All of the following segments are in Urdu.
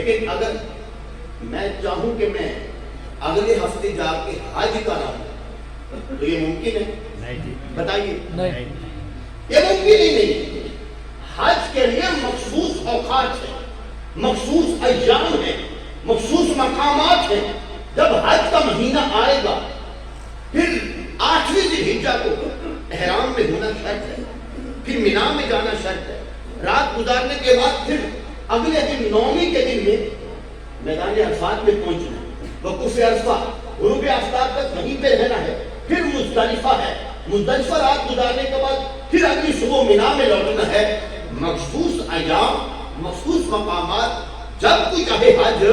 لیکن اگر میں چاہوں کہ میں اگلے ہفتے جا کے حج کراؤں تو یہ ممکن ہے؟ بتائیے، یہ ممکن ہی نہیں۔ حج کے لیے مخصوص اوقات ہیں، مخصوص ایام ہیں، مخصوص مقامات ہیں۔ جب حج کا مہینہ آئے گا پھر 8ویں ذی الحجہ کو احرام میں ہونا شرط ہے، پھر مینا میں جانا شرط ہے، رات گزارنے کے بعد پھر اگلے دن 9ویں کے دن میں میدان عرفات میں پہنچنا ہے، وقوف عرفہ، غروب آفتاب تک وہیں پہ رہنا ہے، پھر مزدلفہ ہے، مزدلفہ رات گزارنے کے بعد پھر اگلی صبح مینا میں لوٹنا ہے۔ مخصوص ایام، مخصوص مقامات، جب کوئی چاہے حج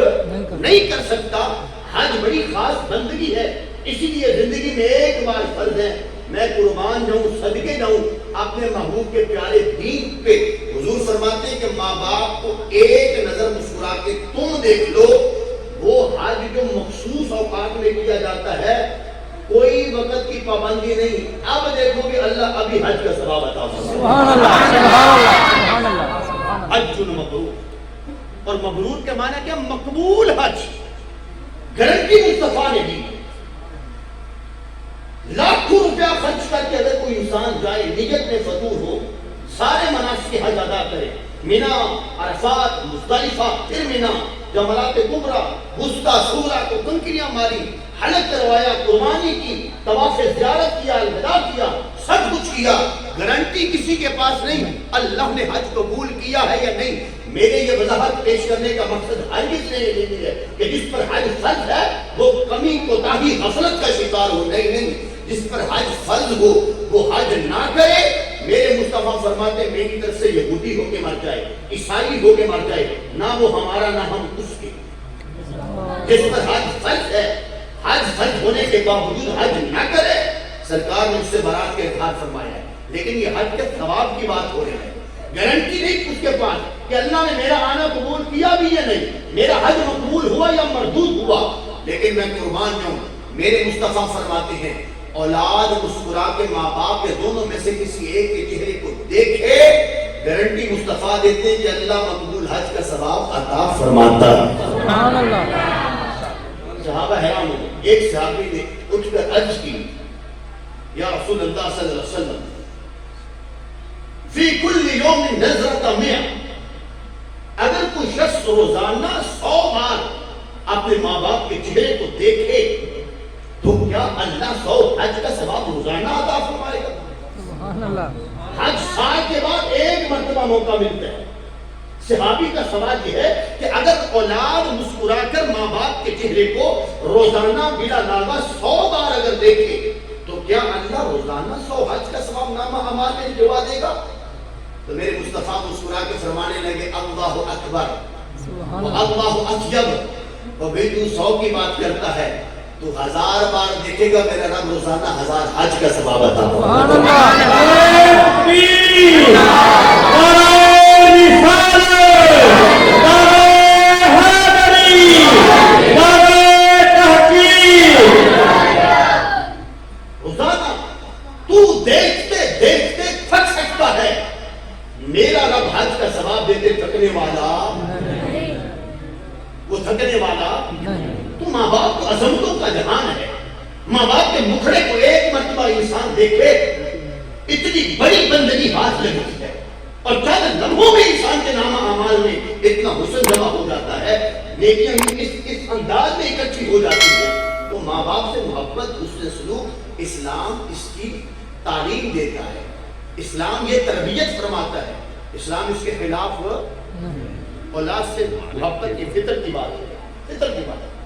نہیں کر سکتا۔ حج بڑی خاص بندگی ہے، اسی لیے زندگی میں ایک بار فرض ہے میں قربان جاؤں، صدقے جاؤں اپنے محبوب کے پیارے دین پہ۔ حضور فرماتے ہیں کہ ماں باپ کو ایک نظر مسکرا کے تم دیکھ لو، وہ حج جو مخصوص اوقات میں کیا جاتا ہے، کوئی وقت کی پابندی نہیں۔ اب دیکھو کہ اللہ ابھی حج کا ثواب عطا فرمائے۔ سبحان اللہ، سبحان اللہ، سبحان اللہ۔ حج مبرور، اور مبرور کے معنی کیا؟ مقبول حج، گارنٹی مصطفیٰ نے دی۔ لاکھوں روپیہ خرچ کر کے اگر کوئی انسان جائے، نیت میں فطور ہو، سارے مناسک حج ادا کرے، مینا، عرفات، مزدلفہ، پھر مینا، جمرات کبریٰ، وسطیٰ، صغریٰ کو کنکریاں ماری، حلق کروایا، قربانی کی، طواف زیارت کیا، الوداع کیا، سب کچھ کیا، گارنٹی کسی کے پاس نہیں اللہ نے حج قبول کیا ہے یا نہیں۔ میرے یہ وضاحت پیش کرنے کا مقصد ہرگز نہیں ہے کہ جس پر حج فرض ہے وہ کمی کوتاہی غفلت کا شکار ہو، نہیں۔ جس پر حج فرض ہو وہ حج نہ کرے۔ میرے مصطفیٰ فرماتے ہیں میری طرف سے یہودی ہو کے مر جائے، عیسائی ہو کے مر جائے، نہ وہ ہمارا نہ ہم اس کے۔ جس پر حج فرض ہے، حج فرض ہونے کے باوجود حج نہ کرے، سرکار نے اس سے برات کا اظہار فرمایا ہے۔ لیکن یہ حج کے ثواب کی بات ہو رہی ہے، گارنٹی نہیں اس کے پاس کہ اللہ نے میرا آنا قبول کیا بھی یا نہیں، میرا حج مقبول ہوا یا مردود ہوا۔ لیکن میں قربان جاؤں، میرے مصطفیٰ فرماتے ہیں اولاد مسکرا کے ماں باپ کے دونوں میں سے کسی ایک کے چہرے کو دیکھے، گارنٹی مصطفیٰ دیتے ہیں کہ اللہ مقبول حج کا ثواب عطا فرماتا ہے۔ سبحان اللہ۔ صحابہ حیران ہو گئے۔ ایک صحابی نے اٹھ کر عرض کی، یا رسول اللہ صلی اللہ علیہ وسلم، فی کل یوم نظرۃ مئہ، اگر کوئی شخص روزانہ 100 بار اپنے ماں باپ کے چہرے کو دیکھے تو کیا اللہ 100 حج کا ثواب روزانہ عطا فرمائے گا؟ سبحان اللہ۔ حج سال کے بعد ایک مرتبہ موقع ملتا ہے۔ صحابی کا سوال یہ ہے کہ اگر اولاد مسکرا کر ماں باپ کے چہرے کو روزانہ بلا لاوا 100 بار اگر دیکھے تو کیا اللہ روزانہ 100 حج کا ثواب نامہ ہمارے لیے لکھوا دے گا؟ تو میرے مصطفیٰ مسکرا کے فرمانے لگے اللہ اکبر اللہ اطیب، اور بھی تو 100 کی بات کرتا ہے تو 1000 بار دیکھے گا میرا رب روزانہ 1000 حج کا ثواب عطا فرمائے گا۔ روزانہ تو دیکھتے دیکھتے تھک سکتا ہے، میرا رب حج کا ثواب دیتے تھکنے والا، وہ تھکنے والا۔ تو ماں باپ کو عظمتوں کا جہان ہے، ماں باپ کے مکھڑے کو ایک مرتبہ انسان دیکھے اتنی بڑی بندگی ہاتھ لگتی ہے، اور چند لمحوں میں انسان کے نامہ اعمال میں اتنا حسن جمع ہو جاتا ہے، نیکیاں اس انداز میں اکٹھی ہو جاتی ہیں۔ تو ماں باپ سے محبت، حسن سلوک اسلام اس کی تعلیم دیتا ہے، اسلام یہ تربیت فرماتا ہے، اسلام اس کے خلاف اولاد سے محبت کی فطر کی بات ہے، فطر کی بات ہے۔